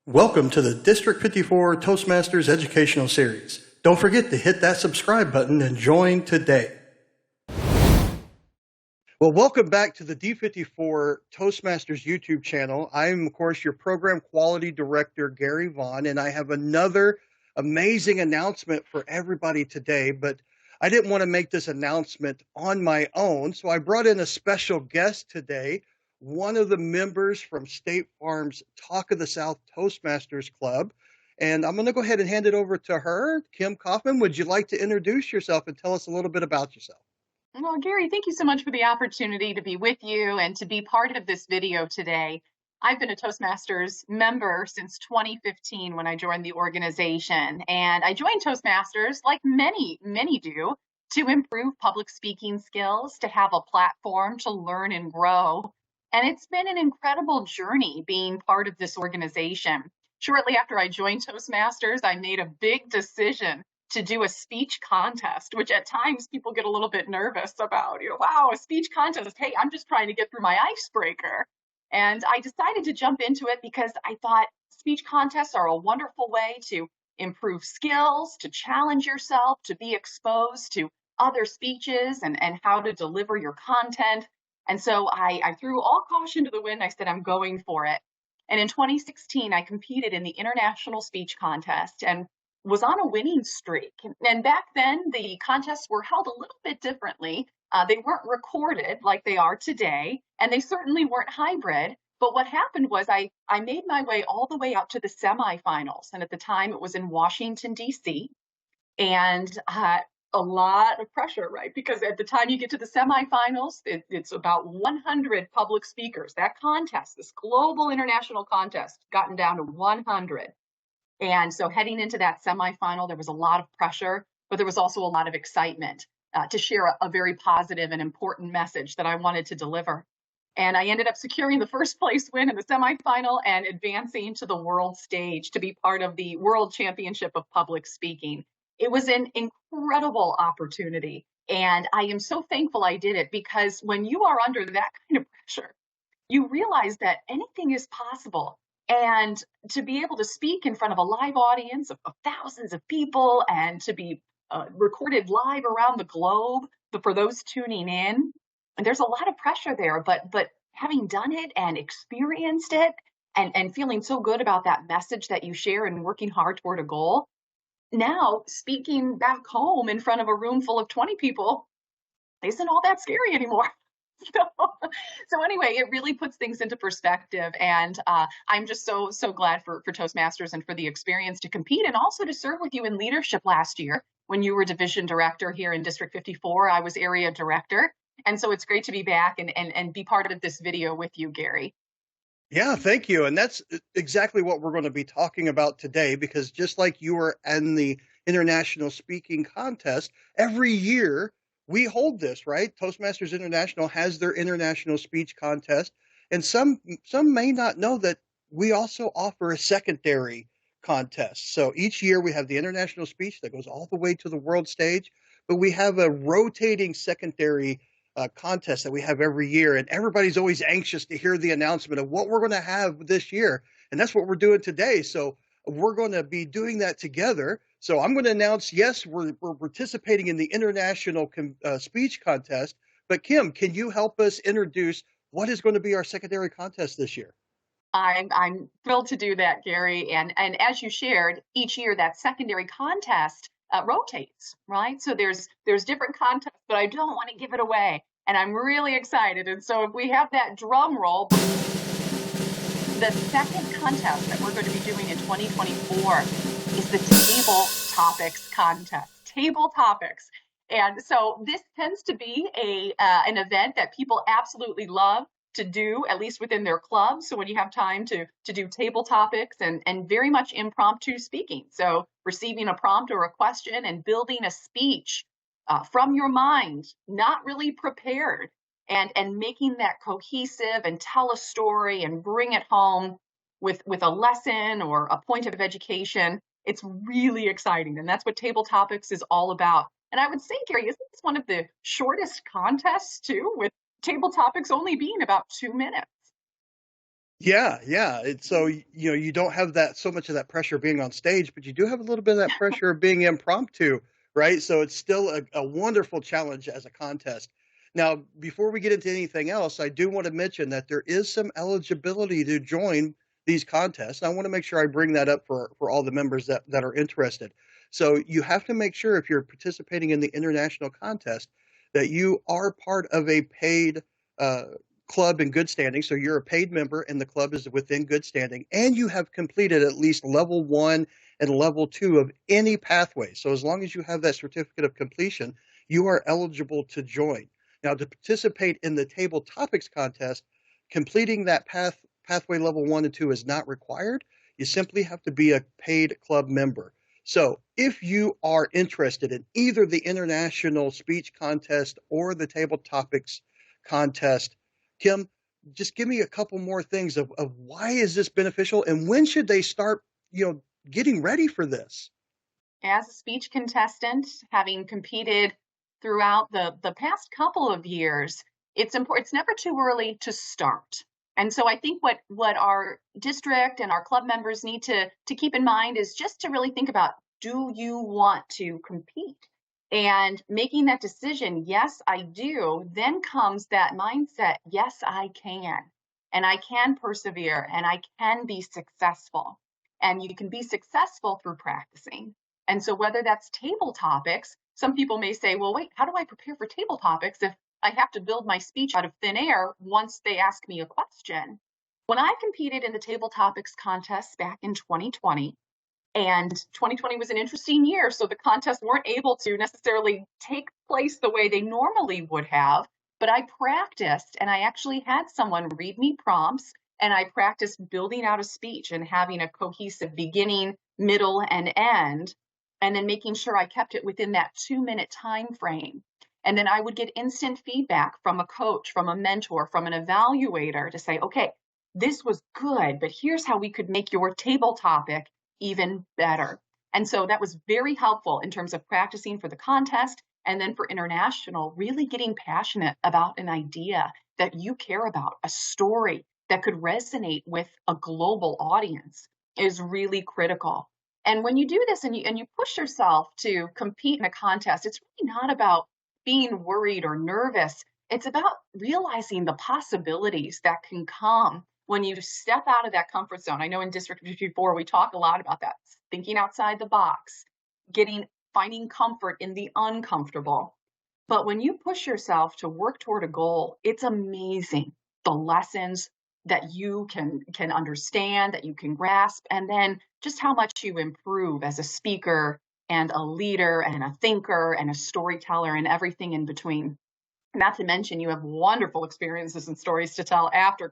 Welcome to the District 54 Toastmasters Educational Series. Don't forget to hit that subscribe button and join today. Well, welcome back to the D54 Toastmasters YouTube channel. I'm, of course, your Program Quality Director, Gary Vaughn, and I have another amazing announcement for everybody today, but I didn't want to make this announcement on my own, so I brought in a special guest today, one of the members from State Farm's Talk of the South Toastmasters Club, and I'm going to go ahead and hand it over to her. Kim Kaufman, would you like to introduce yourself and tell us a little bit about yourself? Well, Gary, thank you so much for the opportunity to be with you and to be part of this video today. I've been a Toastmasters member since 2015 when I joined the organization. And I joined Toastmasters, like many do, to improve public speaking skills, to have a platform to learn and grow. And it's been an incredible journey being part of this organization. Shortly after I joined Toastmasters, I made a big decision to do a speech contest, which at times people get a little bit nervous about. Wow, a speech contest. Hey, I'm just trying to get through my icebreaker. And I decided to jump into it because I thought speech contests are a wonderful way to improve skills, to challenge yourself, to be exposed to other speeches and how to deliver your content. And so I threw all caution to the wind. I said, I'm going for it. And in 2016, I competed in the International Speech Contest and was on a winning streak. And back then, the contests were held a little bit differently. They weren't recorded like they are today, and they certainly weren't hybrid. But what happened was I made my way all the way out to the semifinals. And at the time, it was in Washington, D.C. And a lot of pressure, right? Because at the time you get to the semifinals, it's about 100 public speakers. That contest, this global international contest, gotten down to 100. And so heading into that semifinal, there was a lot of pressure, but there was also a lot of excitement to share a very positive and important message that I wanted to deliver. And I ended up securing the first place win in the semifinal and advancing to the world stage to be part of the World Championship of Public Speaking. It was an incredible opportunity. And I am so thankful I did it because when you are under that kind of pressure, you realize that anything is possible. And to be able to speak in front of a live audience of thousands of people and to be recorded live around the globe for those tuning in, and there's a lot of pressure there, but having done it and experienced it and feeling so good about that message that you share and working hard toward a goal, now speaking back home in front of a room full of 20 people isn't all that scary anymore. So anyway, it really puts things into perspective. And I'm just so glad for Toastmasters and for the experience to compete and also to serve with you in leadership last year when you were division director here in District 54. I was area director. And so it's great to be back and be part of this video with you, Gary. Yeah, thank you. And that's exactly what we're going to be talking about today, because just like you were in the International Speaking Contest, every year we hold this, right? Toastmasters International has their International Speech Contest. And some may not know that we also offer a secondary contest. So each year we have the International Speech that goes all the way to the world stage, but we have a rotating secondary contest that we have every year, and everybody's always anxious to hear the announcement of what we're going to have this year, and that's what we're doing today. So we're going to be doing that together. So I'm going to announce, yes, we're participating in the International Speech Contest, but Kim, can you help us introduce what is going to be our secondary contest this year? I'm thrilled to do that, Gary. And as you shared, each year that secondary contest rotates, right? So there's different contests, but I don't want to give it away. And I'm really excited. And so if we have that drum roll, the second contest that we're going to be doing in 2024 is the Table Topics contest. Table Topics. And so this tends to be an event that people absolutely love to do, at least within their club. So when you have time to do table topics and very much impromptu speaking. So receiving a prompt or a question and building a speech from your mind, not really prepared, and making that cohesive and tell a story and bring it home with a lesson or a point of education. It's really exciting. And that's what Table Topics is all about. And I would say, Gary, isn't this one of the shortest contests too, with Table Topics only being about 2 minutes? Yeah, yeah. It's so you know you don't have that so much of that pressure being on stage, but you do have a little bit of that pressure of being impromptu, right? So it's still a wonderful challenge as a contest. Now, before we get into anything else, I do want to mention that there is some eligibility to join these contests. I want to make sure I bring that up for all the members that are interested. So you have to make sure if you're participating in the international contest that you are part of a paid uh, club in good standing. So you're a paid member and the club is within good standing, and you have completed at least level 1 and level 2 of any pathway. So as long as you have that certificate of completion, you are eligible to join. Now, to participate in the table topics contest, completing that pathway level 1 and 2 is not required. You simply have to be a paid club member. So if you are interested in either the international speech contest or the table topics contest, Kim, just give me a couple more things of why is this beneficial and when should they start, getting ready for this? As a speech contestant, having competed throughout the past couple of years, it's important. It's never too early to start. And so I think what our district and our club members need to keep in mind is just to really think about, do you want to compete? And making that decision, yes, I do, then comes that mindset, yes, I can. And I can persevere and I can be successful. And you can be successful through practicing. And so whether that's table topics, some people may say, well, wait, how do I prepare for table topics if I have to build my speech out of thin air once they ask me a question? When I competed in the table topics contest back in 2020, and 2020 was an interesting year, so the contests weren't able to necessarily take place the way they normally would have, but I practiced and I actually had someone read me prompts and I practiced building out a speech and having a cohesive beginning, middle, and end, and then making sure I kept it within that 2-minute time frame. And then I would get instant feedback from a coach, from a mentor, from an evaluator to say, okay, this was good, but here's how we could make your table topic even better. And so that was very helpful in terms of practicing for the contest. And then for international, really getting passionate about an idea that you care about, a story that could resonate with a global audience is really critical. And when you do this and you push yourself to compete in a contest, it's really not about being worried or nervous. It's about realizing the possibilities that can come when you step out of that comfort zone. I know in District 54, we talk a lot about that, thinking outside the box, finding comfort in the uncomfortable. But when you push yourself to work toward a goal, it's amazing the lessons that you can understand, that you can grasp, and then just how much you improve as a speaker and a leader and a thinker and a storyteller and everything in between. Not to mention, you have wonderful experiences and stories to tell after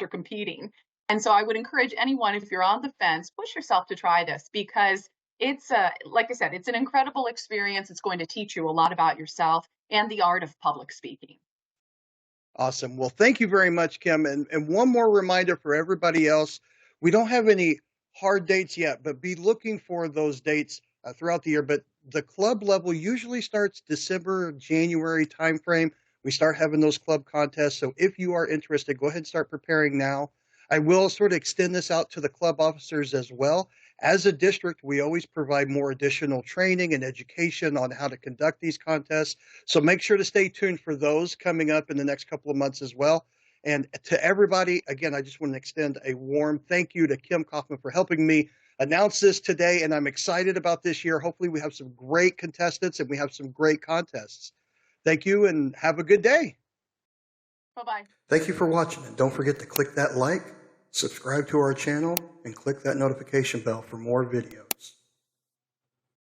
competing. And so I would encourage anyone, if you're on the fence, push yourself to try this because it's, like I said, it's an incredible experience. It's going to teach you a lot about yourself and the art of public speaking. Awesome. Well, thank you very much, Kim. And one more reminder for everybody else, we don't have any hard dates yet, but be looking for those dates throughout the year. But the club level usually starts December, January timeframe. We start having those club contests. So if you are interested, go ahead and start preparing now. I will sort of extend this out to the club officers as well. As a district, we always provide more additional training and education on how to conduct these contests. So make sure to stay tuned for those coming up in the next couple of months as well. And to everybody, again, I just want to extend a warm thank you to Kim Kaufman for helping me announce this today. And I'm excited about this year. Hopefully we have some great contestants and we have some great contests. Thank you and have a good day. Bye-bye. Thank you for watching, and don't forget to click that like, subscribe to our channel, and click that notification bell for more videos.